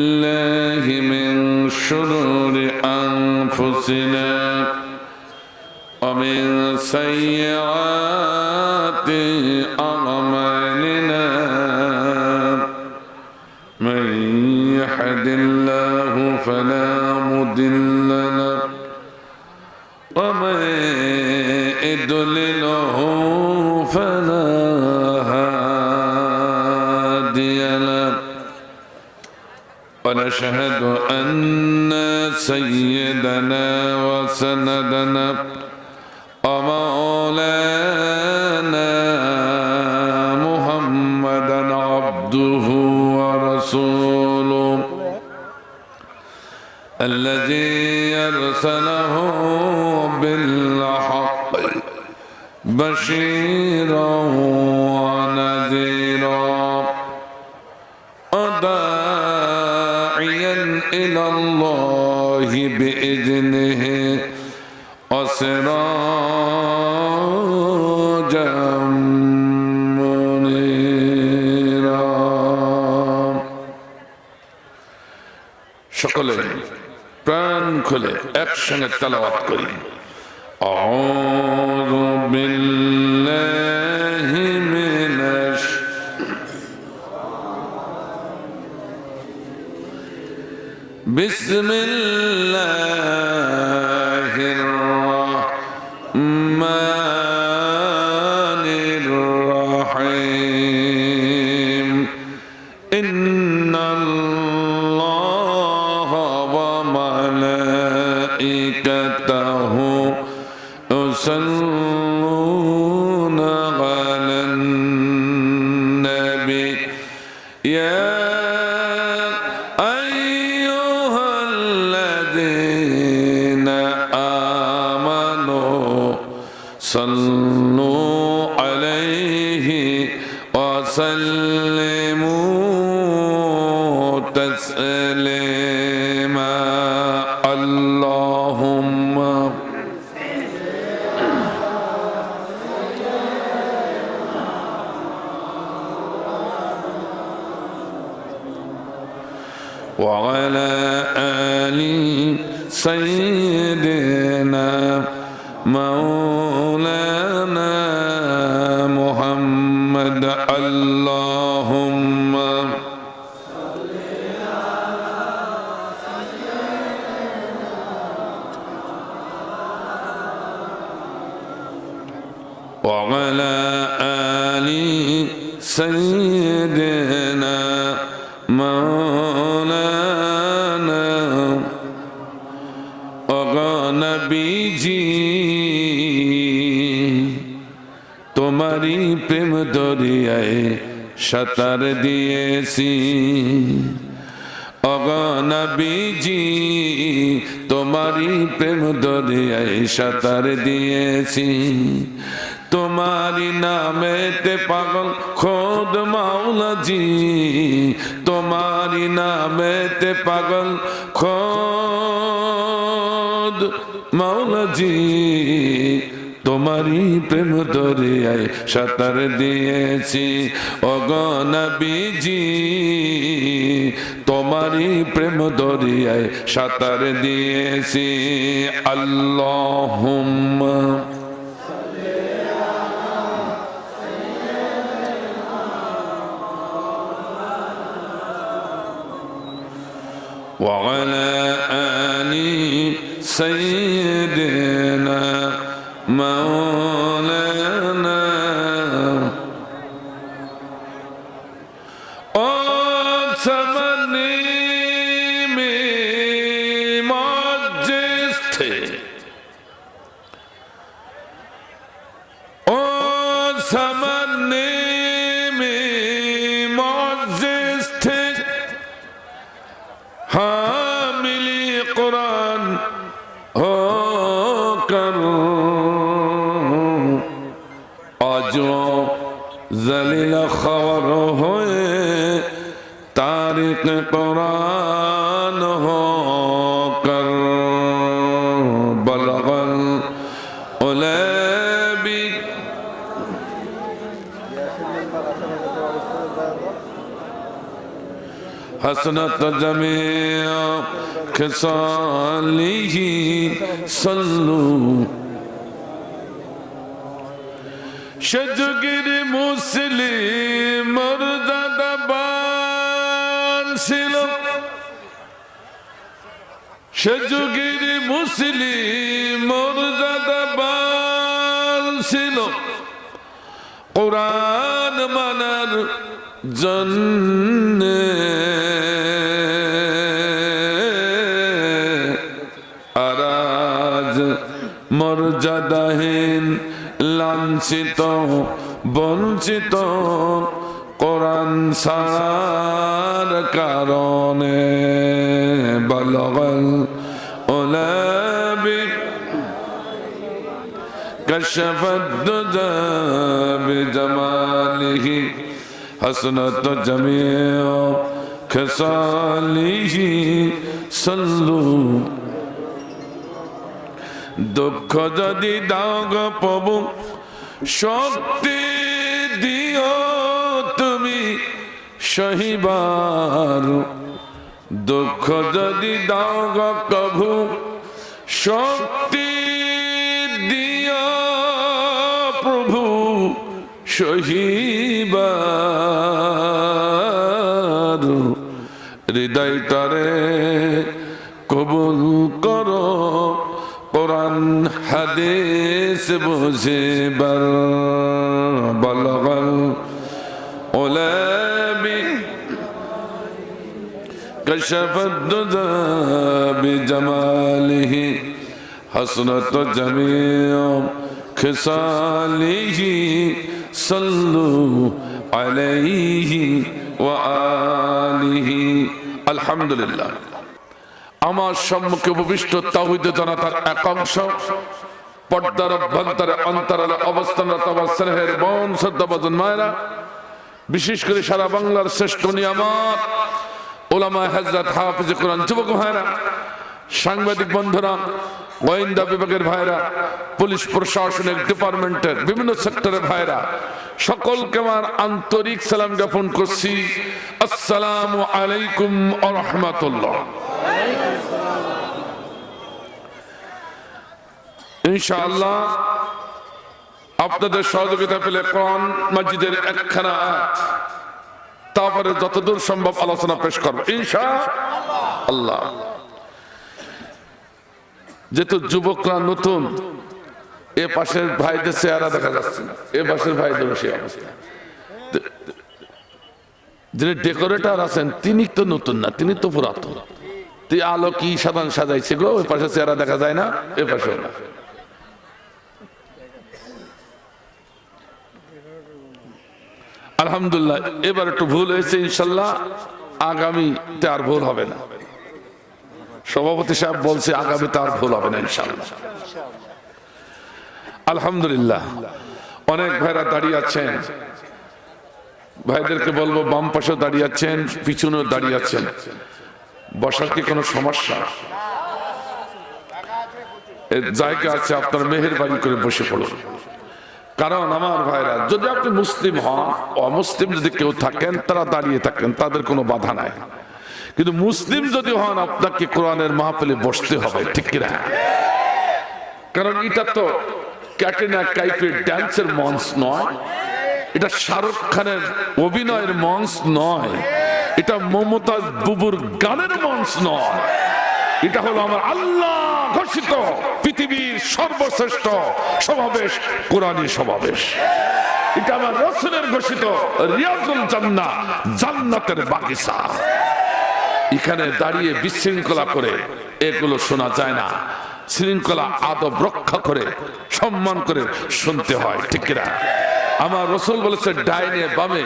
الله من شرور أنفسنا ومن سيئات أعمالنا من يهد الله فلا مضل له ومن يضلله فلا هادي له ونشهد أن سيدنا وسندنا ومولانا محمدا عبده ورسوله الذي أرسله بالحق بشيرا ونذيرا إلى الله بإذنه وسراجا منيرا সকলে প্রাণ খুলে একসঙ্গে তেলাওয়াত করি আউযু বিল্লাহি মিনাশ بسم الله الرحمن الرحيم إن الله وملائكته يصلون على النبي يا صلوا عليه وسلموا تسليما اللهم وعلى آل سيدنا مولانا محمد اللهم وعلى آل سيدنا مولانا نبيجي তোমারি প্রেম দরিয়ায় সাঁতার দিয়েছি নবীজি তোমারি প্রেম দরিয়ায় সাঁতার দিয়েছি তোমারি নামেতে পাগল খোদ মাওলাজি তোমারি নামেতে পাগল খোদ মাওলাজি তোমারি প্রেম দরিয়ায় সাঁতার দিয়েছি নবীজি তোমারি প্রেম দরিয়ায় সাঁতার দিয়েছি আল্লাহুম্মা وعلى آل سيدنا مولانا سمني में मौजिज़ थे समने में मौजिज़ थे हामिली कुरान होकर आजो जलील खबर होए तारिक कुरान होकर बलगल उलैबी حسنت جميع خصاله صلوا شجگیر مسلم মর্যাদা বান ছিল شجگیر مسلم মর্যাদা বান ছিল কোরআন মানার জন্যে আরাজ মর্যাদাহীন লাঞ্ছিত বঞ্চিত কোরআন সার কারণে বলগল ওলাবি কশফত দুজা বিজমালিহি حسنت جميع خصاله صلوا দুঃখ যদি দাও গো প্রভু শক্তি দিও তুমি সহিবার দুঃখ যদি দাও গো প্রভু শক্তি দিও প্রভু সহিবার হৃদয়টারে কবুল করো কোরআন হাদিস বুঝিবার বলগল ওলাবি কশফত দুজা বিজমালিহি حسنت جميع خصاله صلوا عليه وآله الحمد لله আমার সম্মুখে উপবিষ্ট তাওহীদ জনতার একাংশ পর্দার অভ্যন্তরে অন্তরালে অবস্থানরত আমার স্নেহের বোন শ্রদ্ধাভাজন মায়েরা বিশেষ করে সারা বাংলার শ্রেষ্ঠ নিয়ামত উলামা হযরত হাফিজ কোরআন যুবক ভাইরা সাংবাদিক বন্ধুরা গোয়েন্দা বিভাগের ভাইরা পুলিশ প্রশাসনিক ডিপার্টমেন্টের বিভিন্ন সেক্টরের ভাইরা সকলকে আমার আন্তরিক সালাম জ্ঞাপন করছি আসসালামু আলাইকুম ওয়া রাহমাতুল্লাহ। ইনশাআল্লাহ আপনাদের সহযোগিতা পেলে কোরআন মাজিদের একখানা আয়াত তারপরে যতদূর সম্ভব আলোচনা পেশ করব ইনশাআল্লাহ। যেহেতু যুবকরা নতুন এ পাশের ভাইদের চেহারা দেখা যাচ্ছে না, এ পাশের ভাইদের সেই অবস্থা। যিনি ডেকোরেটর আছেন তিনি তো নতুন না, তিনি তো পুরাতন। তুই আলো কি সাধারণ সাজাইছে গো, ওই পাশে চেহারা দেখা যায় না, এ পাশে না। আলহামদুলিল্লাহ এবার একটু ভুল হয়েছে, ইনশাল্লাহ আগামীতে আর ভুল হবে না। সভাপতি সাহেব বলছে আগামীতে আর ভুল হবে না ইনশাআল্লাহ। আলহামদুলিল্লাহ অনেক ভাইরা দাঁড়িয়ে আছেন, ভাইদেরকে বলবো বাম পাশে দাঁড়িয়ে আছেন, পিছনেও দাঁড়িয়ে আছেন, বসার কি কোনো সমস্যা? জায়গা আছে, আপনার মেহেরবানি করে বসে পড়ুন। কারণ আমার ভাইরা যদি আপনি মুসলিম হন, অমুসলিম যদি কেউ থাকেন তারা দাঁড়িয়ে থাকেন, তাদের কোনো বাধা নাই। কিন্তু মুসলিম যদি হন আপনাকে কোরআনের মাহফিলে বসতে হবে, ঠিক কিনা? কারণ এটা তো ক্যাটরিনা কাইফের ড্যান্সের মঞ্চ নয়, এটা শাহরুখ খানের অভিনয়ের মঞ্চ নয়, এটা মমতাজ বুবুর গানের মঞ্চ নয়, এটা হলো আমার আল্লাহ ঘোষিত পৃথিবীর সর্বশ্রেষ্ঠ সমাবেশ, কোরআনী সমাবেশ। এটা আমার রাসূলের ঘোষিত রিয়াজুল জান্নাহ, জান্নাতের বাগিচা। এখানে দাঁড়িয়ে বিশৃঙ্খলা করে এগুলো শোনা যায় না, শৃঙ্খলা আদব রক্ষা করে সম্মান করে শুনতে হয়, ঠিক কিনা? আমার রাসূল বলেছে ডাইনে বামে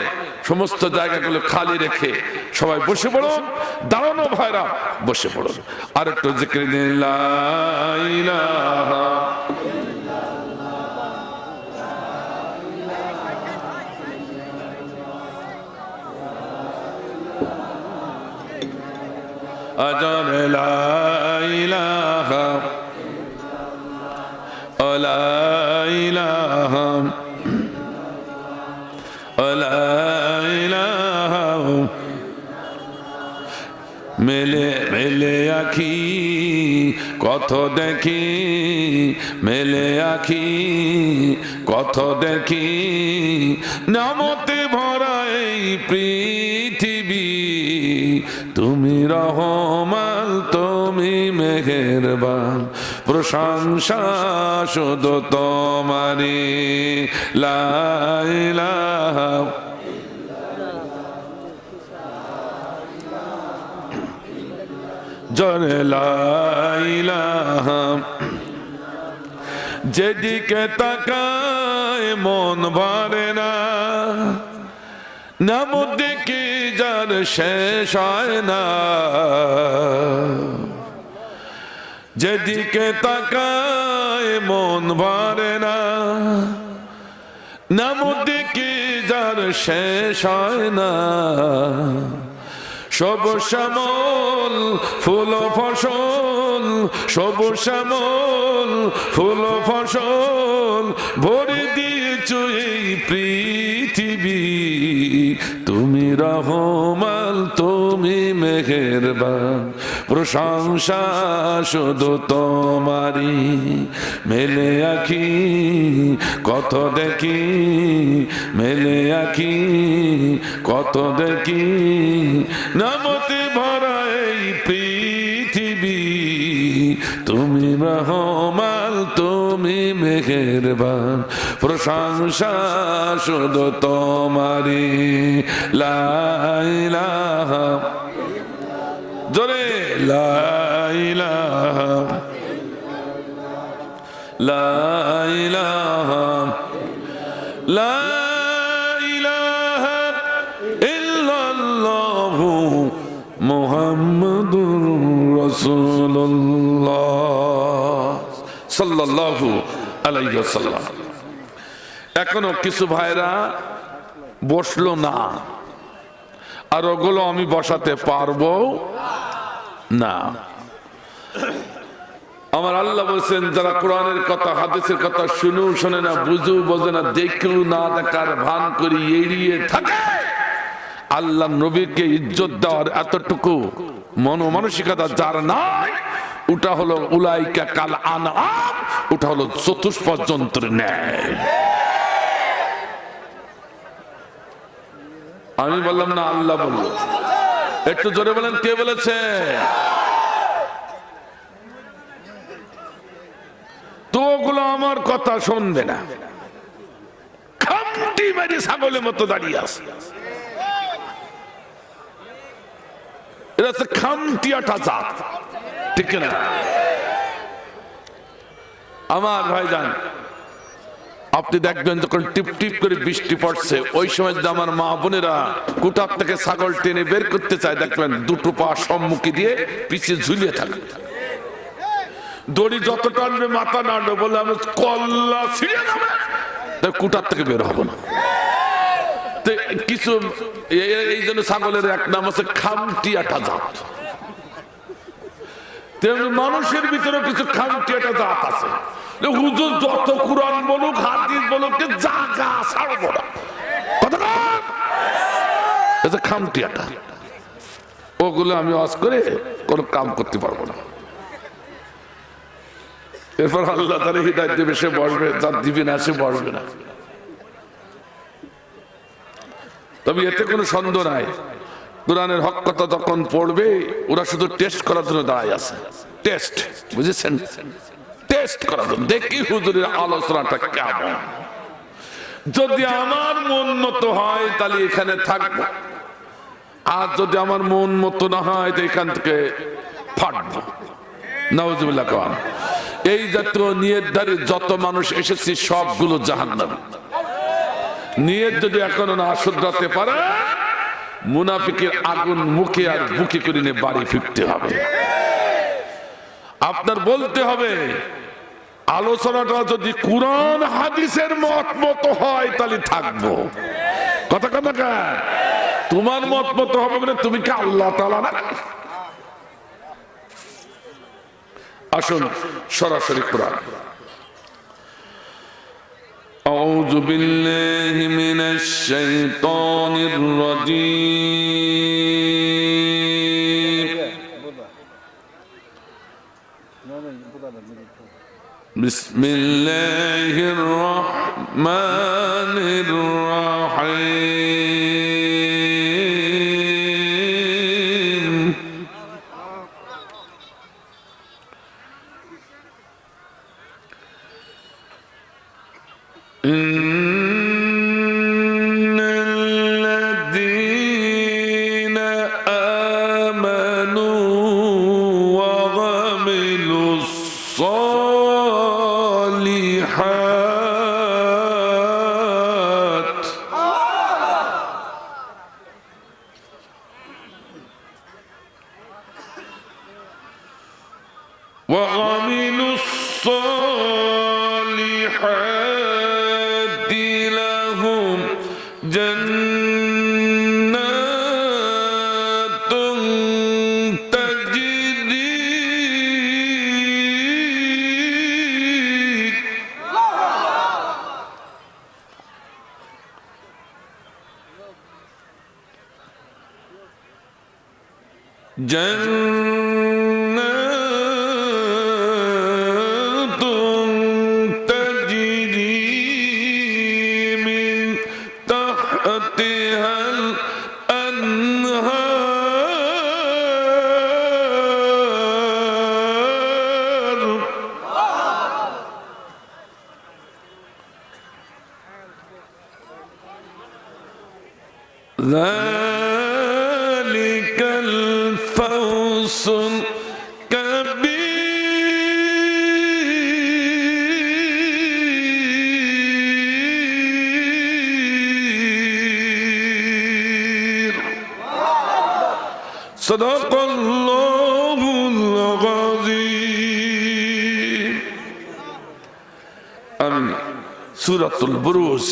সমস্ত জায়গাগুলো খালি রেখে সবাই বসে পড়ুন, দাঁড়ানো ভাইরা বসে পড়ুন। আর একটু জিকির লা ইলাহা আজান লা ইলাহা লা ইলাহা লা ইলাহা মেলে আখি কত দেখি, মেলে আখি কত দেখি, নামতে ভরা এই পৃথিবী, তুমি রহমান তুমি মেহেরবান, প্রশংসা শুধু তোমারি, লা ইলাহা জরে লা ইলাহা, যেদিকে তাকায় মন ভরে না, নাম দেখি যার শেষ হয় না, যেদিকে তাকায় মন ভরে না, নাম দেখি যার শেষ হয় না, সবুজ শ্যামল ফুল ফসল, সবুজ শ্যামল ফুল ফসল, ভরে দিয়েছ এই পৃথিবী, তুমি রহমান তুমি মেহেরবান, প্রশংসা শুধু তোমারি, মেলে আখি কত দেখি, মেলে আখি কত দেখি, নামতে ভরা এই পৃথিবী, তুমি রহমান তুমি মেহেরবান, প্রশংসা শুধু তোমারি, লা ইলাহা জোরে লা ইলাহা, লা ইলাহা, লা ইলাহা ইল্লাল্লাহু মুহাম্মাদুর রাসূলুল্লাহ সাল্লাল্লাহু আলাইহি ওয়াসাল্লাম। এখনো কিছু ভাইরা বসলো না, আর ওগুলো আমি বসাতে পারবো না। আমার আল্লাহ বলছেন, যারা কোরআনের কথা হাদিসের কথা শুনেও শোনে না, বুঝেও বোঝে না, দেখেও না দেখার ভান করি এড়িয়ে থাকে, আল্লাহ নবীকে ইজ্জত দেওয়ার এতটুকু মনোমানসিকতা যার নাই, ওটা হলো উলাইকা কাল আনআম, ওটা হলো চতুষ্পদ যন্ত্রের ন্যায়। আমি বললাম না, আল্লাহ বলল। একটু জোরে বলেন, কে বলেছে? তো ওগুলো আমার কথা শুনবে না, খামটি মেরে ছাগলের মতো দাঁড়িয়ে আছে। এটা হচ্ছে খামটিয়াটা জাত, ঠিক না? আমার ভাইজান, আপনি দেখবেন যখন টিপ টিপ করে বৃষ্টি পড়ছে, ওই সময় যদি আমার মা বোনেরা কুটার থেকে ছাগল টেনে বের করতে চায়, দেখবেন দুটো পা সম্মুখী দিয়ে পিছিয়ে ঝুলিয়ে থাকবে, দড়ি যত টানবে মাথা নাড়বে, বলে আমি কল্লা ছিঁড়ে যাবে, কুটার থেকে বের হবো না। কিছু এই জন্য ছাগলের এক নাম আছে খামটিয়াটা জাত। তেমনি মানুষের ভিতরে কিছু খামটিয়াটা জাত আছে, হুজুর যত কুরআন বলুক হাদিস বলুক জাগা ছাড়বো না, কথা খামটিয়াটা। ওগুলো আমি ওয়াজ করে কোনো কাম করতে পারবো না। এরপর আল্লাহ তাআলা হিদায়াত দিবে, সে বসবে, যার দিবে না সে বসবে না। তবে এতে কোনো সন্দেহ নাই, কোরআনের হক কথা যখন পড়বে, ওরা শুধু টেস্ট করার জন্য দাঁড়ায় আছে। টেস্ট, বুঝেছেন? টেস্ট করার জন্য, দেখি হুজুরের আলোচনাটা কেমন। যদি আমার মন মতো হয় তাহলে এখানে থাকবো, আর যদি আমার মন মতো না হয় তো এখান থেকে ফাটবো। নাউজুবিল্লাহ কওয়ান। এই জাতীয় নিয়তধারী যত মানুষ এসেছি সবগুলো জাহান্নামী। নিয়ত যদি এখনো না শুধরাতে পারে, মুনাফিকের আগুন মুখে আর বুকে করে নিয়ে বাড়ি ফিরতে হবে। আপনার বলতে হবে, আলোচনাটা যদি কুরআন হাদিসের মত মতো হয় তাহলে থাকবো। কথা কথা কা তোমার মত মতো হবে বলে তুমি কি আল্লাহ তাআলা না? আসুন সরাসরি কোরআন। أعوذ بالله من الشيطان الرجيم বিসমিল্লাহির রহমানির রহিম الذين آمنوا وعملوا الصالحات وعملوا الصالحات لهم جنات تجري جنات تجري من تحتها الأنهار ذلك الفوز الكبير صدق الله العظيم آمين سورة البروج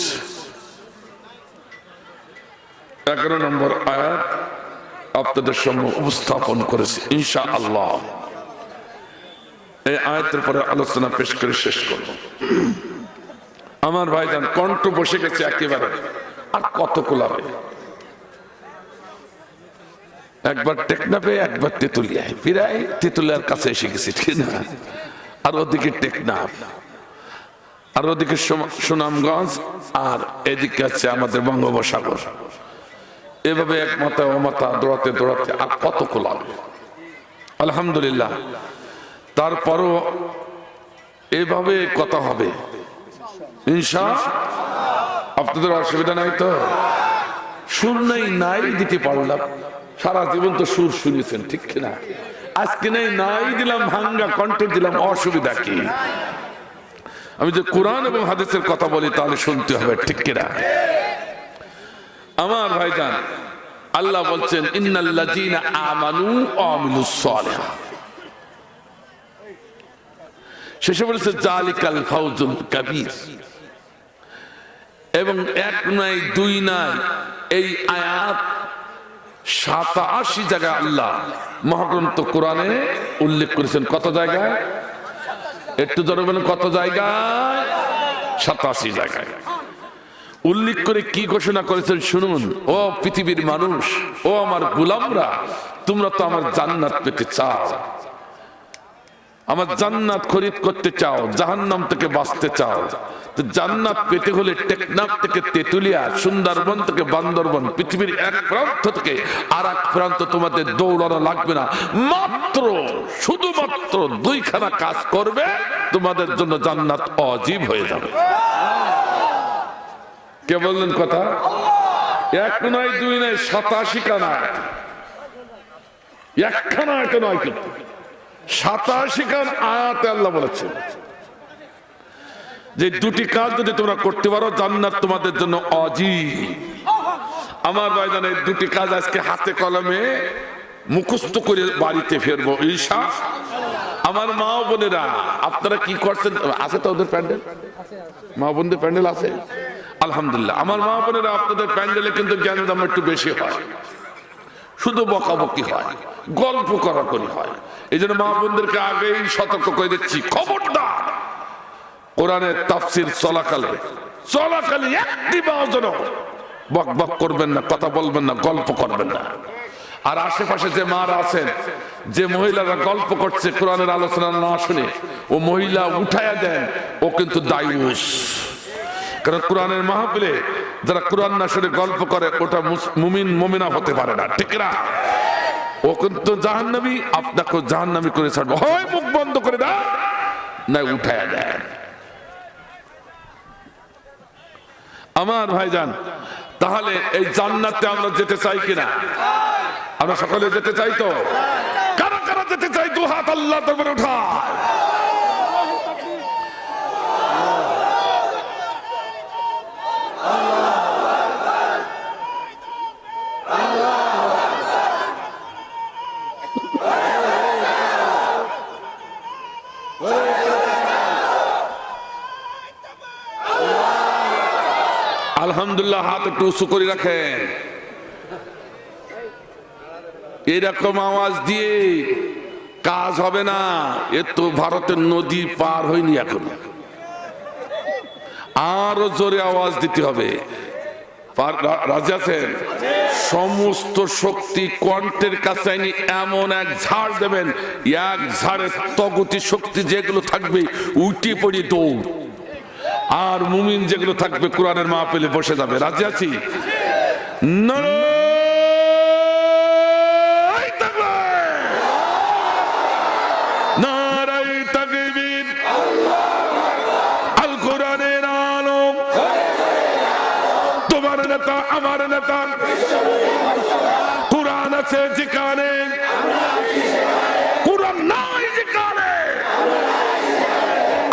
11 নম্বর আয়াত আপনাদের সামনে উপস্থাপন করেছি ইনশাআল্লাহ। এই আয়াতের পরে আলোচনা পেশ করে শেষ করব। আমার ভাইজান কণ্ঠ বসে গেছে একেবারে, আর কত কোলাবে, একবার টেকনাফে একবার তেতুলিয়ায়, প্রায় তেতুলিয়ার কাছে এসে গেছি, ঠিক না? আর ওদিকে টেকনাফ, আর ওদিকে সুনামগঞ্জ, আর এদিকে আছে আমাদের বঙ্গোপসাগর। এভাবে এক মাথা ও মাথা দৌড়াতে দৌড়াতে আর কত কোলাবে। আলহামদুলিল্লাহ, তারপরও এভাবে কথা হবে ইনশাআল্লাহ। আপনাদের অসুবিধা নাই তো? সুর নাই দিতে পারলাম, সারা জীবন তো সুর শুনেছেন, ঠিক কিনা? আজকে নাই দিলাম, ভাঙ্গা কণ্ঠ দিলাম, অসুবিধা কি? আমি যে কোরআন এবং হাদিসের কথা বলি তাহলে শুনতে হবে, ঠিক কিনা? আমার ভাইজান, আল্লাহ বলছেন ইন্নাল্লাযীনা আমানু ওয়া আমিলুস সালিহাত, শেষে বলেছে যালিকাল ফাউজুল কাবীর। এবং এক নাই দুই নাই, এই আয়াত 87 জায়গায় আল্লাহ মহাগ্রন্থ কোরআনে উল্লেখ করেছেন। কত জায়গায়? একটু জোরে বলেন, কত জায়গায়? 87 জায়গায় উল্লেখ করে কি ঘোষণা করেছেন শুনুন। ও পৃথিবীর মানুষ, ও আমার গোলামরা, তোমরা তো আমার জান্নাত পেতে চাও, আমার জান্নাত খরিদ করতে চাও, জাহান্নাম থেকে বাঁচতে চাও। তো জান্নাত পেতে হলে টেকনাফ থেকে তেতুলিয়া, সুন্দরবন থেকে বান্দরবন, পৃথিবীর এক প্রান্ত থেকে আর এক প্রান্ত তোমাদের দৌড়ানো লাগবে না। মাত্র শুধুমাত্র 2খানা কাজ করবে, তোমাদের জন্য জান্নাত অজীব হয়ে যাবে। কে বললেন কথা? এক নয়, দুই নয়, 87 খানা, একখানা একটা নয়, কিন্তু 87 খান আয়াতে আল্লাহ বলেছেন যে দুটি কাজ যদি তোমরা করতে পারো, জান্নাত তোমাদের জন্য অজীব। আমার ভাইজান, এই দুটি কাজ আজকে হাতে কলমে মুখস্থ করে বাড়িতে ফেরবো ইনশাআল্লাহ। আমার মা বোনেরা, আপনারা কি করছেন? আছে তো ওদের প্যান্ডেল, মা বোনদের প্যান্ডেল আছে আলহামদুলিল্লাহ। আমার মা বোনেরা, আপনাদের প্যান্ডেলে কিন্তু জ্ঞানের দাম একটু বেশি হয়, শুধু বকাবকি হয়, গল্প করাকরি হয়। এই জন্য মা বোনদেরকে আগেই সতর্ক করে দিচ্ছি, খবরদার কোরআনের তাফসীর চলাকালে একটি বাজল বক বক করবেন না, কথা বলবেন না, গল্প করবেন না। আর আশেপাশে যে মারা আছেন, যে মহিলারা গল্প করছে কোরআনের আলোচনা না শুনে ও মহিলা উঠায়া দেন, ও কিন্তু দায়ুস। কারণ কোরআনের মাহফিলে যারা কোরআন না শুনে গল্প করে ওটা মুমিন মুমিনা হতে পারে না, ঠিক না? ও কিন্তু জাহান্নামী, আপনাকে জাহান্নামী করে ছাড়বে। হয় মুখ বন্ধ করে দেন, না উঠায়া দেন। আমার ভাইজান, তাহলে এই জান্নাতে আমরা যেতে চাই কিনা? আমরা সকলে যেতে চাই তো? কারা কারা যেতে চাই? দু হাত আল্লাহ দরবারে উঠায়। আলহামদুলিল্লাহ, হাত একটু উঁচু করে রাখেন। এরকম আওয়াজ দিয়ে কাজ হবে না। এ তো ভারতের নদী পার হয়নি এখন, আরো জোরে আওয়াজ দিতে হবে। রাজি আছেন? সমস্ত শক্তি কণ্ঠের কাছে এমন এক ঝাড় দেবেন, এক ঝাড়ের তগতি শক্তি যেগুলো থাকবে উঠে পড়ি দৌড়, আর মুমিন যেগুলো থাকবে কোরআনের মাহফিলে বসে যাবে। রাজি আছি? নারায়ে তাকবীর, আল কোরআনের আলো, তোমার নেতা আমার নেতা। কোরআন আছে যেখানে, কোরআন নাই যেখানে,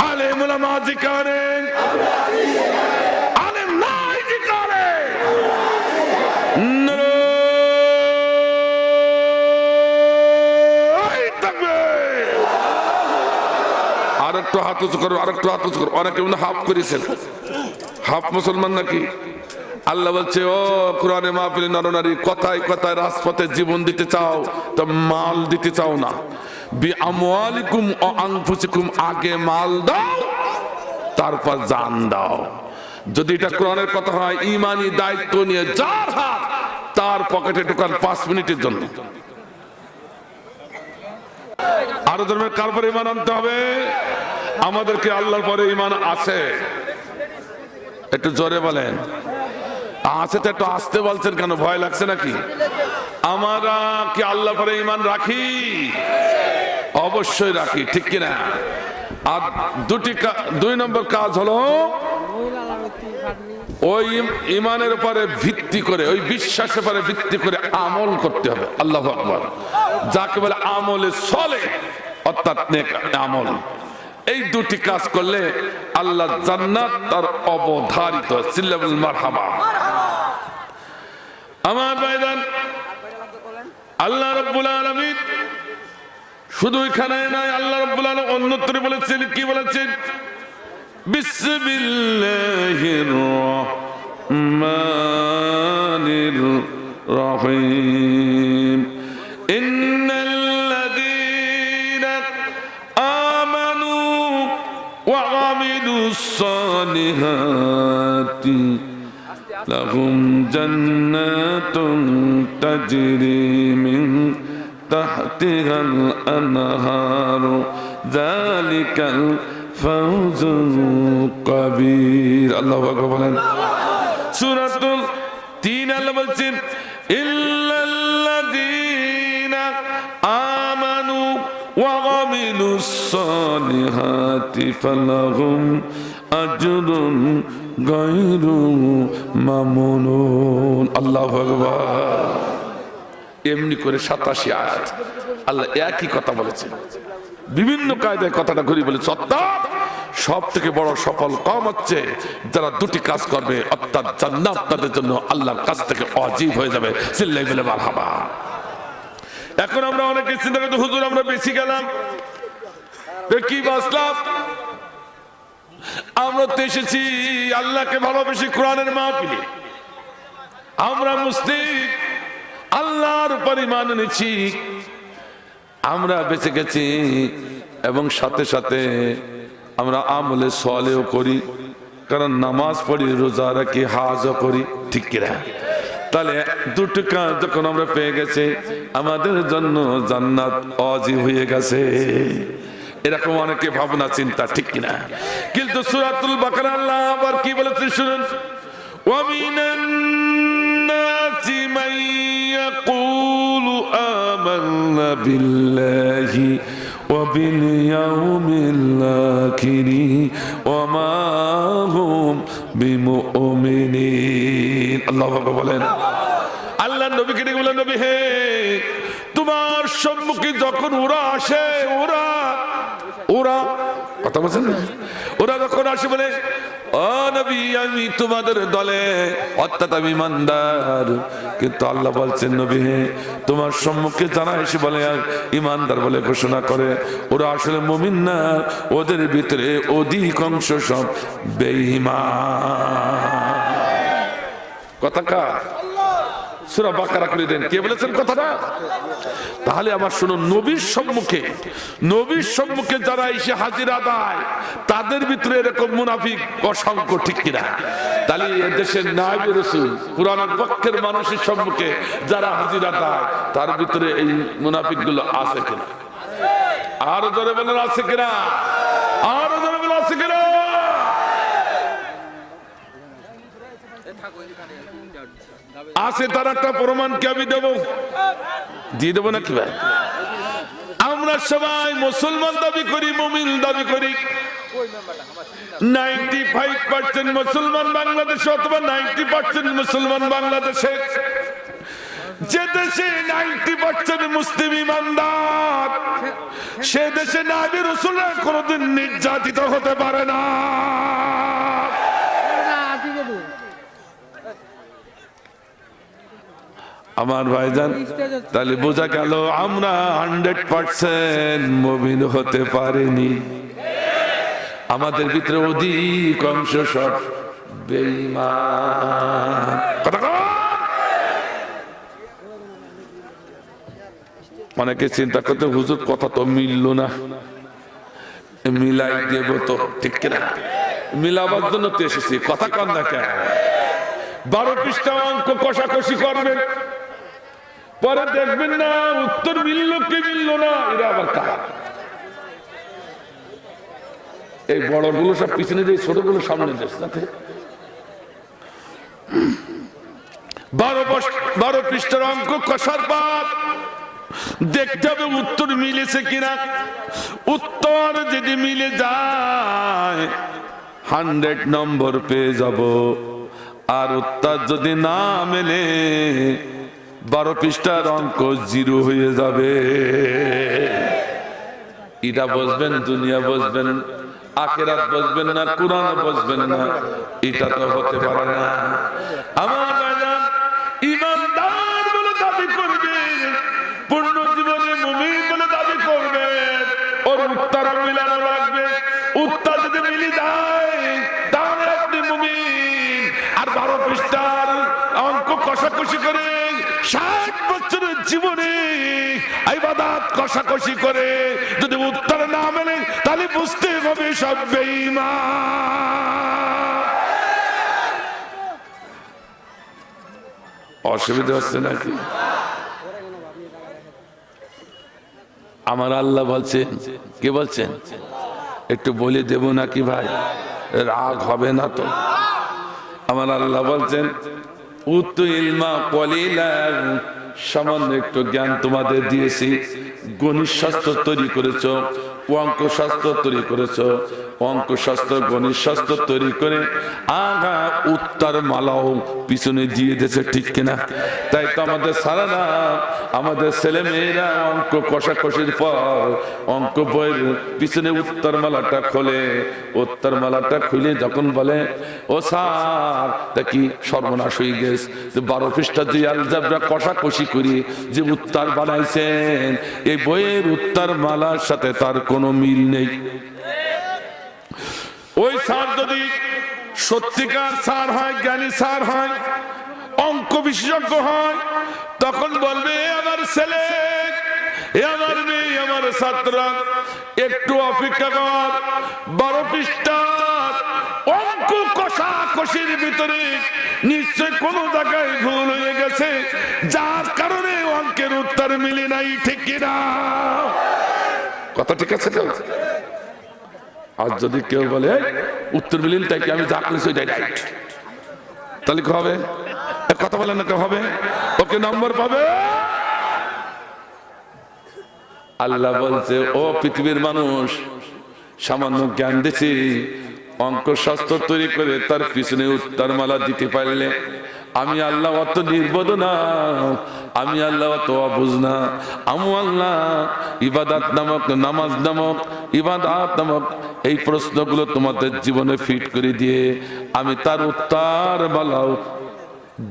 আলেম ওলামা যেখানে, আলেম নাই যেখানে। আরেকটু হাত উঁচু করো, আরেকটু হাত উঁচু করো। অনেকে মনে হাফ করেছেন, হাফ মুসলমান নাকি? আল্লাহ বলছে, ও কোরআনে মাহফিলে নরনারী, কথায় কথায় রাজপথে জীবন দিতে চাও তো মাল দিতে চাও না। বি আমওয়ালিকুম ও আনফুসিকুম, আগে মাল দাও তারপর জান দাও। যদি এটা কোরআনের কথা হয়, ঈমানি দায়িত্ব নিয়ে যার হাত তার পকেটে ঢোকান 5 মিনিটের জন্য। আরো ধর্মের কার পরে ঈমান আনতে হবে? আমাদেরকে আল্লাহর পরে ঈমান আছে। একটু জোরে বলেন। আছে তো একটু আসতে বলছেন কেন? ভয় লাগছে নাকি? আমরা কি আল্লাহর পরে ঈমান রাখি? অবশ্যই রাখি, ঠিক কিনা? আর দুই নম্বর কাজ হলো ওই ঈমানের উপরে ভিত্তি করে, ওই বিশ্বাসের উপরে ভিত্তি করে আমল করতে হবে। আল্লাহু আকবার। যাকে বলে আমলে সলে, অর্থাৎ নেক আমল। এই দুটি কাজ করলে আল্লাহ জান্নাত তার অবধারিত। সিল্লাতুল মারহাবা। আমার ভাইজান, আল্লাহ রাব্বুল আলামিন শুধু এখানে নয়, আল্লাহ রাব্বুল আলামিন অন্যত্র বলেছেন, কি বলেছেন? বিসমিল্লাহির রহমানির রহিম। ইন্নাল্লাযীনা আমানু ওয়া আমিলুস সালিহাতি লাহুম জান্নাতুন তাজরি মিন তাহতিহাল আনহারু যালিকাল ফাউজুল কাবীর। আল্লাহু আকবার বলেন। সূরাতুল 3 আল্লাহ বলছেন, ইল্লাল্লাযীনা আমানু ওয়া আমিলুস সালিহাতি ফালাহুম আজরুন গায়রু মামনুন। আল্লাহু আকবার। এমনি করে 87 আয়াত আল্লাহ একই কথা বলেছেন, বিভিন্ন কায়দায় কথাটা ঘুরি বলেছে। অর্থাৎ সব থেকে বড় সফল কম হচ্ছে যারা দুটি কাজ করবে, অর্থাৎ জান্নাত তাদের জন্য আল্লাহর কাছ থেকে ওয়াজিব হয়ে যাবে। চিল্লাই বলে মারহাবা। এখন আমরা অনেকে চিন্তা করতে, হুজুর আমরা বেশি গেলাম, কি বাঁচলাম? আমরা তো এসেছি আল্লাহকে ভালোবেসে কোরআনের মাহফিলে। আমরা মুসলিম, আল্লাহর উপর ঈমান এনেছি, আমরা বেঁচে গেছি, এবং সাথে সাথে আমরা আমলে সলেও করি, কারণ নামাজ পড়ি, রোজা রাখি, হাজও করি, ঠিক কিনা? তাহলে দুটো কাজ যখন আমরা পেয়ে গেছি, আমাদের জন্য জান্নাত ওয়াজিব হয়ে গেছে। এরকম অনেকে ভাবনা চিন্তা, ঠিক কিনা? কিন্তু সূরাতুল বাকারা আল্লাহ আবার কি বলেছে শুনুন, ওয়া মিনান নাসি মান ইয়াকুলু আমান্না বিল্লাহি ওয়া বিল ইয়াউমিল আখির ওয়া মা হুম বিমুমিনিন। আল্লাহু আকবার বলেন। আল্লাহ নবীকে ডেকে বলেন, নবী হে, তোমার সম্মুখে যখন ওরা আসে, ওরা কথা বলছেন না, ওরা যখন আসে বলে, ও নবী আমি তোমাদের দলে, অর্থাৎ আমি ইমানদার। কিন্তু আল্লাহ বলছেন, নবী হে, তোমার সম্মুখে যারা এসে বলে ইমানদার বলে ঘোষণা করে, ওরা আসলে মুমিন না, ওদের ভিতরে অধিকাংশ সব বেঈমান। কথা কার? সূরা বাকারা করে দেন, কে বলেছেন কথাটা? তাহলে আমার শুনুন, নবীর সম্মুখে যারা এসে হাজিরা দেয়, তাদের ভিতরে এরকম মুনাফিক অসংখ্য, ঠিক কিনা? তাহলে এদেশের নায়েবে রাসূল কুরআনের পক্ষের মানুষের সম্মুখে যারা হাজিরা দেয়, তার ভিতরে এই মুনাফিক গুলো আছে কিনা? আরো জোরে বলেন, আছে কিনা? আরো জোরে বলেন, আছে কিনা? আছে, তার একটা প্রমাণ কি আমি দেবো? দিয়ে দেবো নাকি ভাই? আমরা সবাই মুসলমান দাবি করি, মুমিন দাবি করি। 95% মুসলমান বাংলাদেশে, অথবা 90% মুসলমান বাংলাদেশে। যে দেশে 90% মুসলিম ইমানদার, সে দেশে নবী রাসূলরা কোনোদিন নির্যাতিত হতে পারে না। আমার ভাইজান, তাহলে বোঝা গেল আমরা 100% মুমিন হতে পারিনি। আমাদের ভিতরে অধিকাংশ সব বেঈমান। অনেকে চিন্তা করতে, হুজুর কথা তো মিললো না, মিলাই দেব তো, ঠিক কিনা? মিলাবার জন্য তো এসেছি, কথা কন না কেন? 12 পৃষ্ঠা অঙ্ক কষাকষি করবেন, পরে দেখবেন না উত্তর মিলল কি মিলল না, এরা আবার কারা? এই বড়গুলো সব পিছনে দিয়ে, ছোটগুলো সামনে দেশ। 12 পৃষ্ঠার অঙ্ক কষার পর দেখতে হবে উত্তর মিলেছে কিনা। উত্তর যদি মিলে যায় 100 নম্বর পেয়ে যাব, আর উত্তর যদি না মেলে 12 পৃষ্ঠার অঙ্ক 0 হয়ে যাবে। এটা বুঝবেন, দুনিয়া বুঝবেন, আখিরাত বুঝবেন না, কুরআন বুঝবেন না, এটা তো হতে পারে না। আমার বাজান, ইমানদার বলে দাবি করবেন, পূর্ণ জীবনে মুমিন বলে দাবি করবেন, ওর উত্তর মিলানো লাগবে। উত্তর যদি মিলে যায় তাহলে আপনি মুমিন। আর 12 পৃষ্ঠার অঙ্ক কষাকষি করে 60 বছরের জীবনে ইবাদত কষাকষি করে যদি উত্তর না মেলে, তাহলে বুঝতে হবে সব বেঈমান। অসুবিধা হচ্ছে নাকি? আমার আল্লাহ বলছেন, কে বলছেন? একটু বলে দেব নাকি ভাই? রাগ হবে না তো? আমার আল্লাহ বলছেন, উতু ইলমা কলিলান, সামান্য একটু জ্ঞান তোমাদের দিয়েছি। গণিত শাস্ত্র তৈরি করেছো, অঙ্ক শাস্ত্র তৈরি করেছো, অঙ্ক শাস্ত্র গণিত শাস্ত্র তৈরি করে আগা উত্তর মালাও পিছনে দিয়ে দিয়েছে, ঠিক কিনা? তাই তো আমাদের সারানা, আমাদের ছেলে মেয়েরা অঙ্ক কষাকষির পর অঙ্ক বইয়ের পিছনে উত্তর মালাটা খোলে। উত্তর মালাটা খুলে যখন বলে, ও স্যার তা কি সর্বনাশ হয়ে গেছে, 12 পৃষ্ঠা যে আলজাবরা কষাকষি করি যে উত্তর বানাইছেন, এই বইয়ের উত্তর মালার সাথে তার কোনো মিল নেই। ওই স্যার যদি সত্যিকার স্যার হয়, জ্ঞানী স্যার হয়, অঙ্ক বিশেষজ্ঞ হয়, তখন বলবে, আমার ছেলে, আমার মেয়ে, আমার ছাত্র, একটু অপেক্ষা কর, 12 পৃষ্ঠা অঙ্ক অঙ্ক কষাকষির ভিতরে নিশ্চয় কোন জায়গায় ভুল হয়ে গেছে, যার কারণে অঙ্কের উত্তর মিলে নাই, ঠিক কিনা? কথা ঠিক আছে তো? আর যদি কেউ বলে উত্তর মিলিন তাই কি আমি যা করেছি ওইটাই রাইট, তাহলে কি হবে? কথা বলেন না, কেউ হবে? ওকে নম্বর পাবে। আল্লাহ বলছে, ও পৃথিবীর মানুষ, সামান্য জ্ঞান দিছি, অঙ্ক শাস্ত্র তৈরি করে তার পিছনে উত্তরমালা দিতে পারলে আমি আল্লাহ অত নির্বোধ না, আমি আল্লাহ অত অবুঝ না। আমি আল্লাহ ইবাদত নামক, নামাজ নামক, ইবাদত নামক এই প্রশ্নগুলো তোমাদের জীবনে ফিট করে দিয়ে আমি তার উত্তরমালাও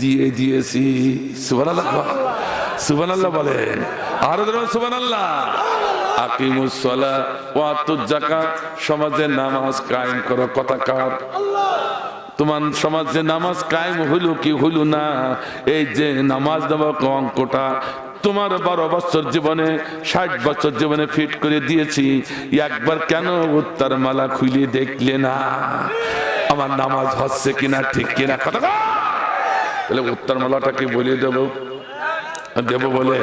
দিয়ে দিয়েছি। সুবহানাল্লাহ, সুবহানাল্লাহ বলেন, আর সুবহানাল্লাহ। আকিমুস সালাহ ওয়া আতুজ যাকাত, সমাজে নামাজ কায়েম করো। কথা কার? তোমার সমাজে নামাজ কায়েম হইল কি হইল না, এই যে নামাজ নামক অঙ্কটা তোমার 12 বছর জীবনে, 60 বছর জীবনে ফিট করে দিয়েছি, একবার কেন উত্তর মালা খুলে দেখলে না আমার নামাজ হচ্ছে কিনা, ঠিক কিনা? কথা তাহলে উত্তর মালাটাকে বলিয়ে দেব বলে,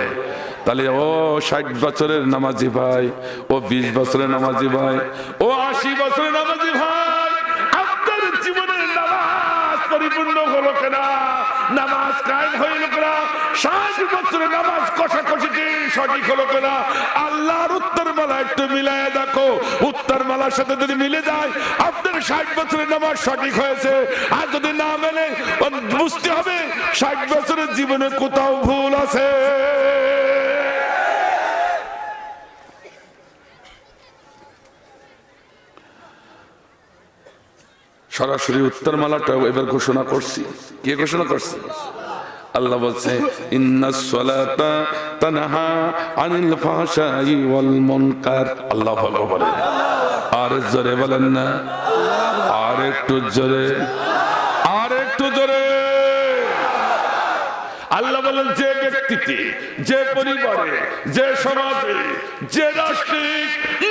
তাহলে ও 60 বছরের নামাজি ভাই, ও 20 বছরের নামাজি ভাই, ও 80 বছরের নামাজি ভাই, আপনার জীবনের নামাজ পরিপূর্ণ হলো কিনা, নামাজ কায়েম হইল কিনা, 60 বছরের নামাজ কষাকষিতে সঠিক হলো কিনা, আল্লাহর উত্তর মালা একটু মিলায় দেখো। উত্তর মালার সাথে যদি মিলে যায় আপনার 60 বছরের নামাজ সঠিক হয়েছে, আর যদি না মেলে বুঝতে হবে 60 বছরের জীবনে কোথাও ভুল আছে। সরাসরি উত্তর মালাটা এবার ঘোষণা করছি। কে ঘোষণা করছে? আল্লাহ বলছে, ইন্নাস সালাতা তানহা আনিল ফাহশাই ওয়াল মুনকার। আল্লাহু আকবার। আর জোরে বলেন না, আর একটু জোরে, আর একটু জোরে। আল্লাহ বলেন, যে ব্যক্তিতে, যে পরিবারে, যে সমাজে, যে রাষ্ট্রে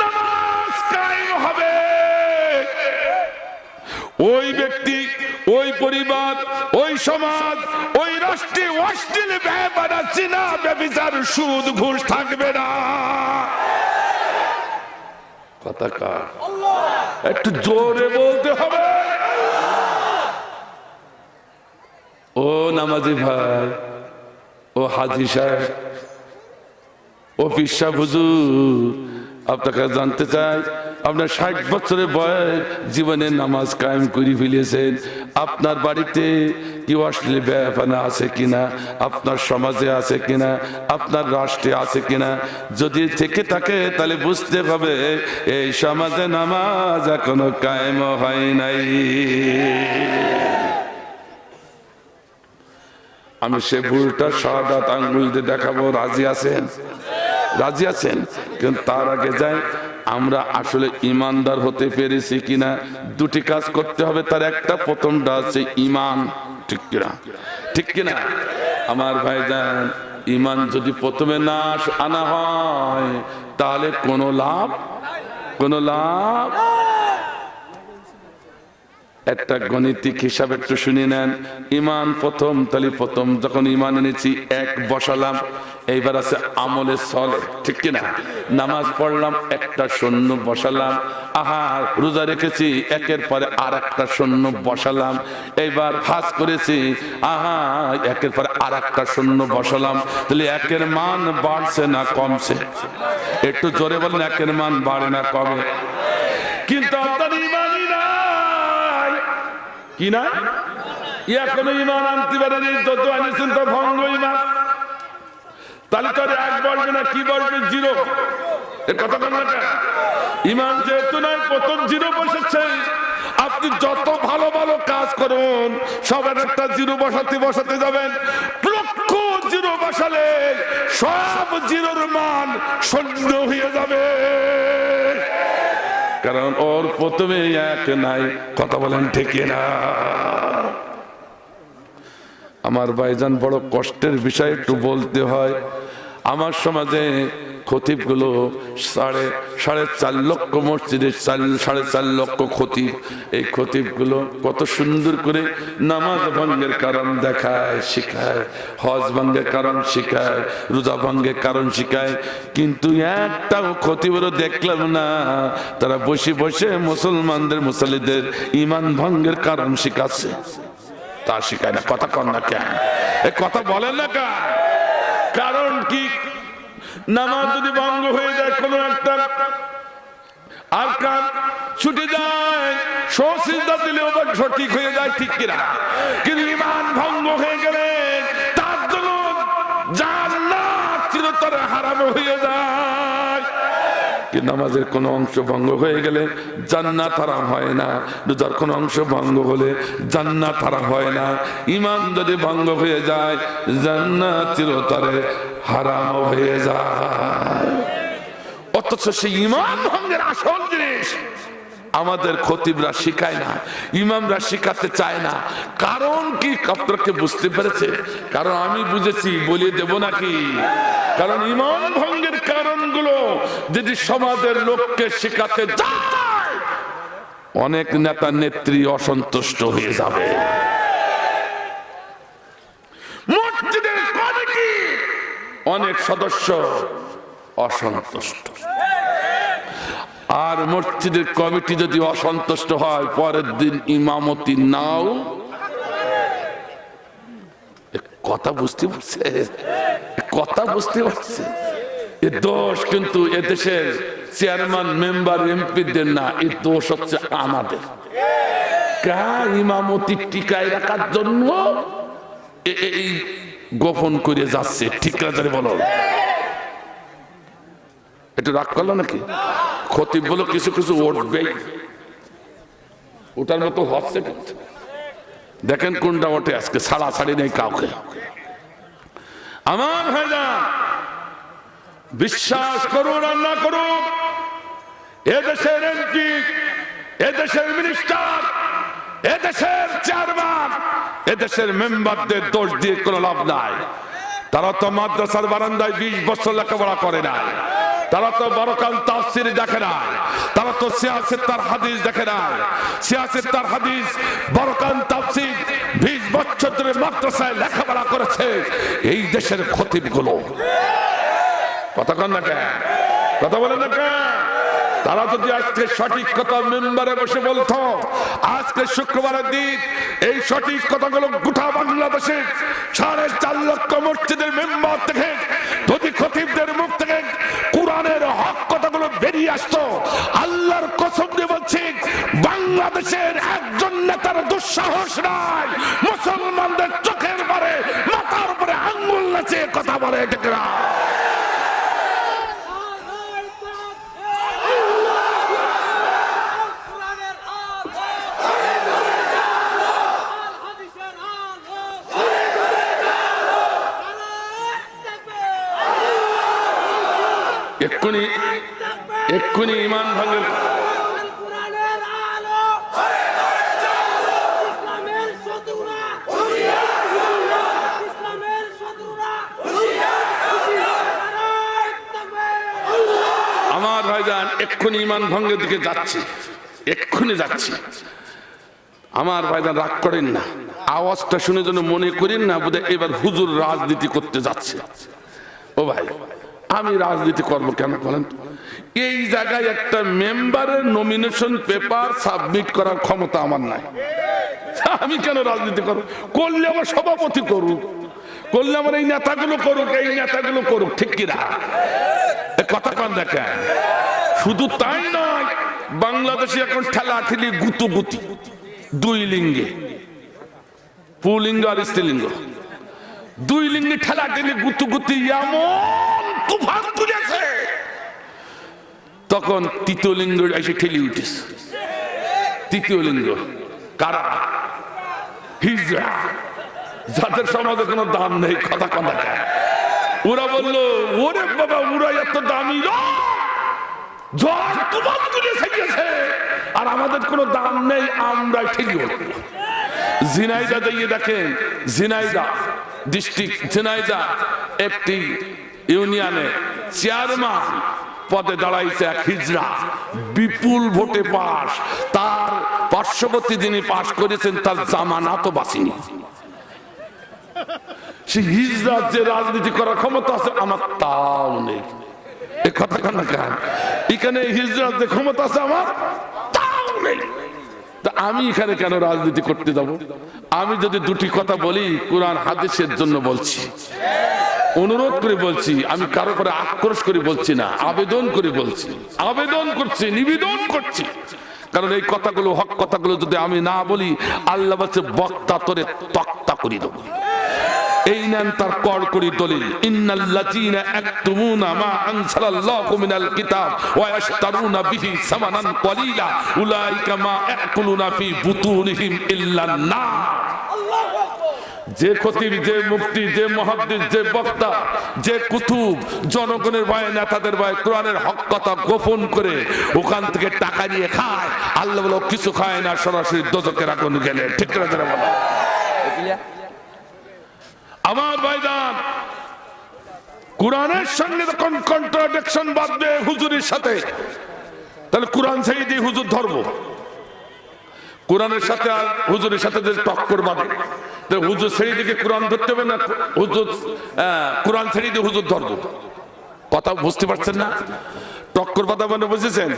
নামাজ কায়েম হবে, ওই ব্যক্তি, ওই পরিবার, ওই সমাজ, ওই রাষ্ট্রে অশ্লীল ব্যবহার, জিনা, ব্যভিচার, সুদ, ঘুষ থাকবে না। কথা কার? একটু জোরে বলতে হবে। ও নামাজি ভাই, ও হাজি সাহেব, ও পীর সাহেব, হুজুর, আপনাকে জানতে চাই, আপনার 60 বছরের বয়স জীবনে নামাজ কায়েম করে ফেলেছেন, আপনার বাড়িতে কি অশ্লীল ব্যবহার আছে কিনা, আপনার সমাজে আছে কিনা, আপনার রাষ্ট্রে আছে কিনা? যদি থেকে থাকে তাহলে বুঝতে হবে এই সমাজে নামাজ এখনো কায়েম হয় নাই। আমি সে ভুলটা শাহাদাত আঙ্গুল দিয়ে দেখাবো। রাজি আছেন? রাজি আছেন? কিন্তু তার আগে যাই, আমরা আসলে ইমানদার হতে পেরেছি কিনা দুটি কাজ করতে হবে। তার একটা, প্রথমটা আছে ইমান, ঠিক কিনা? ঠিক কিনা আমার ভাইজান? ইমান যদি প্রথমে না আনা হয় তাহলে কোনো লাভ, কোনো লাভ। একটা গণিতিক হিসাব একটু শুনে নেন। ইমান প্রথম, তাহলে প্রথম যখন ইমান এনেছি 1 বসালাম, এইবার আছে আমলে সলে, ঠিক কিনা? নামাজ পড়লাম, একটা শূন্য বসালাম, আহা রোজা রেখেছি, একের পরে আর একটা শূন্য বসালাম, এইবার হাজ করেছি, আহা একের পরে আর একটা শূন্য বসালাম। তাহলে একের মান বাড়ছে না কমছে? একটু জোরে বলেন, একের মান বাড়ে না কমে? কিন্তু আপনার ইমানই নাই, কি না? এখনো ইমান আনতে পারেনি, যত আনেছেন তো ভঙ্গ ইমান। তাহলে তো 1 বলবে না, কি বলবে? 0। এর কথা বল না। ইমান যেহেতু নাই, প্রথম 0 বসেছে। আপনি যত ভালো ভালো কাজ করুন, সবার একটা 0 বসাতে বসাতে যাবেন। লক্ষ 0 বসালে সব 0-র মান শূন্য হয়ে যাবে, কারণ ওর প্রথমে 1 নাই। কথা বলেন ঠিক না? আমার ভাইজান, বড় কষ্টের বিষয় একটু বলতে হয়। আমার সমাজে খতিবগুলো সাড়ে 4 লক্ষ মসজিদের 4.5 লক্ষ খতিব, এই খতিবগুলো কত সুন্দর করে নামাজ ভঙ্গের কারণ দেখায়, শিখায়, হজ ভঙ্গের কারণ শিখায়, রোজা ভঙ্গের কারণ শিখায়, কিন্তু একটাও খতিবেরও দেখলাম না তারা বসে বসে মুসলমানদের মুসল্লিদের ঈমান ভঙ্গের কারণ শিখাচ্ছে। তা শিখায় না। কথা কন না কেন? এই কথা বলেন না কেন? কারণ কি? নামাজ যদি ভঙ্গ হয়ে যায়, কোন একটা আরকান ছুটে যায়, সিজদা দিলেও সঠিক হয়ে যায়, ঠিক কিনা? কিন্তু ঈমান ভঙ্গ হয়ে গেলে তার জন্য জান্নাত চিরতরে হারাম হয়ে যায়। নামাজের কোন অংশ ভঙ্গ হয়ে গেলে জান্নাত হারাম হয় না, রোজার কোন অংশ ভঙ্গ হলে জান্নাত হারাম হয় না। ঈমান যদি ভঙ্গ হয়ে যায়, জান্নাত চিরতরে হারাম হয়ে যায়। অথচ সেই ঈমান ভঙ্গের আসল জিনিস আমাদের খতিবরা শিখায় না, ইমামরা শিখাতে চায় না। কারণ কি আপনাকে বুঝতে পেরেছে? কারণ আমি বুঝেছি, বলিয়ে দেব নাকি? কারণ ঈমান ভঙ্গের কারণগুলো যদি সমাজের লোককে শিখাতে যায়, অনেক নেতা নেত্রী অসন্তুষ্ট হয়ে যাবে। মসজিদের কমিটি অনেক সদস্য অসন্তুষ্ট, আর মসজিদের কমিটি যদি অসন্তুষ্ট হয়, পরের দিন ইমামতি নাও। কথা বুঝতে পারছে? কথা বুঝতে পারছে? এ দোষ কিন্তু এদেশের চেয়ারম্যান, মেম্বার, এমপিদের না, এ দোষ হচ্ছে আমাদের। ইমামতি টিকায় রাখার জন্য এই গোপন করে যাচ্ছে। ঠিক আছে বলো, একটু রাগ করলো নাকি? খতিব বলো কিছু কিছু উঠবেই, ওটার মতো হচ্ছে। দেখেন কোনটা ওঠে আজকে, ছাড়াছাড়ি নেই কাউকে। আমার ভাইরা, বিশ্বাস করুন আর না করুন, এদেশের এমপি, এদেশের মিনিস্টার, এদেশের চেয়ারম্যান, এদেশের মেম্বারদের দোষ দিয়ে কোনো লাভ নাই। তারা তো মাদ্রাসার বারান্দায় 20 বছর লেখাপড়া করে না, তারা তো বড়কাল তাফসীর দেখে না, তারা তো সিয়াসত তার হাদিস দেখে না। সিয়াসত তার হাদিস, বড়কাল তাফসীর 20 বছর ধরে মাদ্রাসায় লেখাপড়া করেছে এই দেশের খতিবগুলো। কথা কন না কেন? কথা বলেন না কেন? তারা যদি আজকে সঠিক কথা মেম্বারে বসে বলতো, আজকে শুক্রবারের দিন এই সঠিক কথাগুলো গোটা বাংলাদেশে 4.5 লক্ষ মসজিদের মেম্বার থেকে যদি খতিবদের মুখ থেকে কোরআনের হক কথাগুলো বেরিয়ে আসতো, আল্লাহর কসম দিয়ে বলছি, বাংলাদেশের একজন নেতার দুঃসাহস নাই মুসলমানদের চোখের পরে মাথার উপরে আঙ্গুল নাচে কথা বলে। ঠিক না? এক্ষুনি ঈমান ভঙ্গের আমার ভাইজান, এক্ষুনি ঈমান ভঙ্গের দিকে যাচ্ছে, এক্ষুনি যাচ্ছে। আমার ভাইজান রাগ করেন না, আওয়াজটা শুনে যেন মনে করেন না বোধহয় এবার হুজুর রাজনীতি করতে যাচ্ছে। ও ভাই, আমি রাজনীতি করব কেন বলেন? এই জায়গায় একটা মেম্বারের নমিনেশন পেপার সাবমিট করার ক্ষমতা আমার নাই। আমি কেন রাজনীতি করব? করলে আমার সভাপতি করুক, করলে আমার এই নেতাগুলো করুক, এই নেতাগুলো করুক। ঠিক কিনা? কথা কন দেখেন। শুধু তাই নয়, বাংলাদেশে এখন ঠেলাঠেলি গুতুগুতি, 2 লিঙ্গে, পুলিঙ্গ আর স্ত্রীলিঙ্গ, 2 লিঙ্গে ঠেলাঠেলি গুতুগুতি এমন তুফান তুলেছে, তখন তৃতীয় লিঙ্গ এসে ঠেলি উঠেছে। তৃতীয় লিঙ্গ কারা? হিজড়া, যাদের সমাজে কোনো দাম নেই। কথা কথা ওরা বললো, ওরে বাবা, ওরা এত দামি, আর আমাদের কোনো দাম নেই, আমরা ঠেলি উঠবো। ঝিনাইদা দিয়ে দেখেন, ঝিনাইদা ডিস্ট্রিক্ট, ঝিনাইদা একটি ইউনিয়নে চেয়ারম্যান পদে দাঁড়াইছে এক হিজড়া, বিপুল ভোটে পাস। তার পার্শ্ববর্তী যিনি পাস করেছেন তার জামানাতও বাঁচেনি। সে হিজড়ার যে রাজনীতি করার ক্ষমতা আছে আমার তাও নেই। এই কথা কেন কেন এখানে হিজড়ার যে ক্ষমতা আছে আমার তাও নেই। আমি এখানে কেন রাজনীতি করতে যাব? আমি যদি দুটি কথা বলি কোরআন হাদিসের জন্য বলছি, অনুরোধ করে বলছি, আমি কারো করে আক্রোশ করে বলছি না, আবেদন করে বলছি, আবেদন করছি, নিবেদন করছি। কারণ এই কথাগুলো হক কথাগুলো যদি আমি না বলি আল্লাহ বলছে বক্তা তোরে তক্তা করে দেব। এই নেন তার কড়কড়ি দলিল, ইন্নাল্লাযীনা ইয়াকতুমুনা মা আনজালাল্লাহু মিনাল কিতাব ওয়া ইয়াশতারুনা বিহি সামানান কলিলা উলাইকা মা ইয়াকুলুনা ফি বুতুনিহিম ইল্লান নার। যে খতিব, যে মুফতি, যে মুহাদ্দিস, যে বক্তা, যে কুতুব জনগণের ভয়ে, নেতাদের ভয়ে কোরআনের হক কথা গোপন করে ওখান থেকে টাকা নিয়ে খায়, আল্লাহ বলে কিছু খায় না, সরাসরি দোজখের আগুন গেলে। ঠিক করে যারা বলো আমার ভাইজান, কোরআনের সঙ্গে যখন কন্ট্রাডিকশন বাঁধবে হুজুরের সাথে, তাহলে কোরআন ছেড়ে দিয়ে হুজুর ধরবো। কোরআনের সাথে আর হুজুরের সাথে যে টক্কর বাঁধে, হুজুর ছেড়ে দিকে কোরআন ধরতে হবে না, হুজুর কোরআন ছেড়ে দিয়ে হুজুর ধরবো। কথা বুঝতে পারছেন না? টক্কর বাঁধা মানে বুঝেছেন?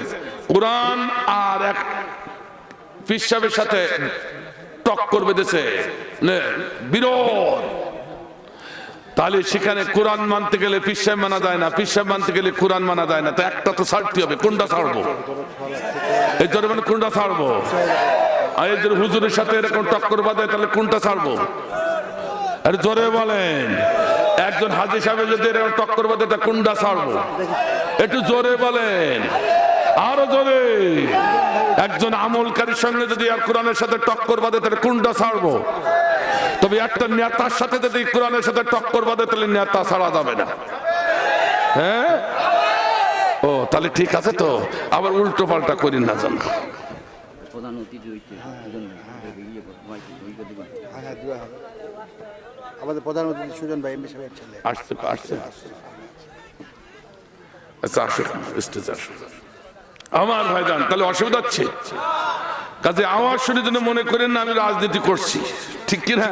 কোরআন আর এক পীর সাহেবের সাথে টক্কর বেঁধেছে, বিরোধ। তাহলে সেখানে কোরআন মানতে গেলে পীর সাহেব মানা যায় না, পীর সাহেব মানতে গেলে কোরআন মানা যায় না। তো একটা তো ছাড়তে হবে, কোনটা ছাড়বো? এই জন্য মানে কোনটা ছাড়বো? আর এই জন্য হুজুরের সাথে এরকম টক্কর বাঁধে, তাহলে কোনটা ছাড়বো? আরে জোরে বলেন। একজন হাজী সাহেব যদি এরকম টক্কর বাঁধে তা কোনটা ছাড়বো? একটু জোরে বলেন, আরো জোরে। একজন আমলকারীর সঙ্গে যদি আর কোরআনের সাথে টক্কর বাঁধে তাহলে কোনটা ছাড়বো? তবে একটা নেতার সাথে যদি কোরআনের সাথে টক্কর বাঁধে তাহলে নেতা ছাড়া যাবে না। হ্যাঁ, ও তাহলে ঠিক আছে। তো আবার উল্টো পাল্টা করি না জান। আমাদের প্রধান অতিথি সুজন ভাই এমপি সাহেবের ছেলে আসছে। আচ্ছা আসো, স্টেজে আসো। আমার ভাইজান, তাহলে অসুবিধা হচ্ছে? কাজে আওয়াজ শুনে যেন মনে করেন না আমি রাজনীতি করছি, ঠিক কিনা?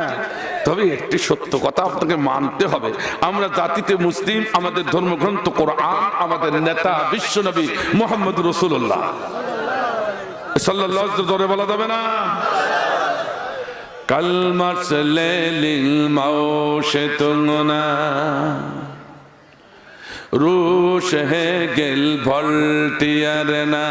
তবে একটি সত্য কথা আপনাকে মানতে হবে, আমরা জাতিতে মুসলিম, আমাদের ধর্মগ্রন্থ কোরআন, আমাদের নেতা বিশ্বনবী মুহাম্মদ রাসূলুল্লাহ সাল্লাল্লাহু আলাইহি ওয়াসাল্লাম বলা যাবে না? কালমাস লেলিল মাউশে তুংনা রুশ হে গেল ভল্টিয়ার না,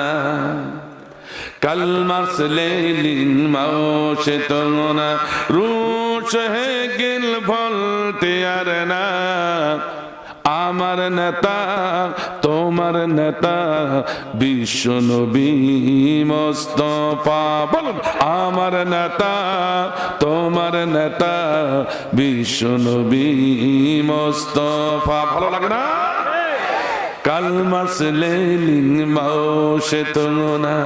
কালমাস লেলিন মাউশে তুংনা রুশ হে গেল ভল্টিয়ার না। আমার নেতা তোমার নেতা বিশ্বনবী মুস্তাফা, বলুন আমার নেতা তোমার নেতা বিশ্বনবী মুস্তাফা। ভালো লাগে না? কালমাস লেলিন মাউশে তুংনা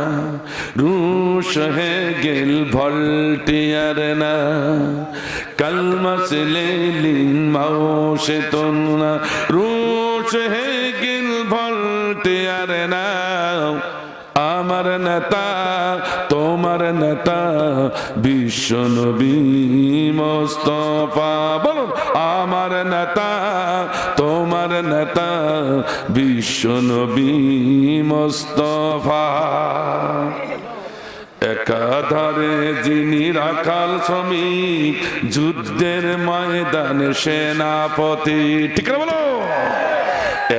রুশ হে গেল ভল্টিয়ার না, কালমাস লেলিন মাউশে তুংনা রুশ হে গেল ভল্টিয়ার না। আমার নেতা তোমার নেতা বিশ্বনবী মুস্তাফা, বলুন আমার নেতা তোমার নেতা বিশ্বনবী মুস্তাফা। একাধারে যিনি রাখাল শ্রমিক, যুদ্ধের ময়দানে সেনাপতি, ঠিক না বলো?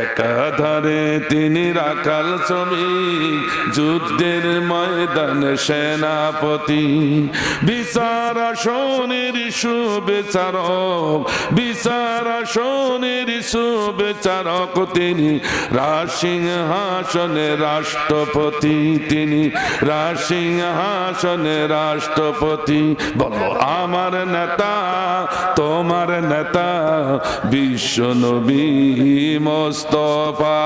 একাধারে তিনি রাখাল শ্রমিক, যুদ্ধের ময়দানে সেনাপতি, বিচার আসনের সুবিচারক, বিচার আসনের সুবিচারক তিনি, রাজসিংহাসনে রাষ্ট্রপতি তিনি, রাজসিংহাসনে রাষ্ট্রপতি। বলো আমার নেতা তোমার নেতা বিশ্বনবী মুস্তাফা।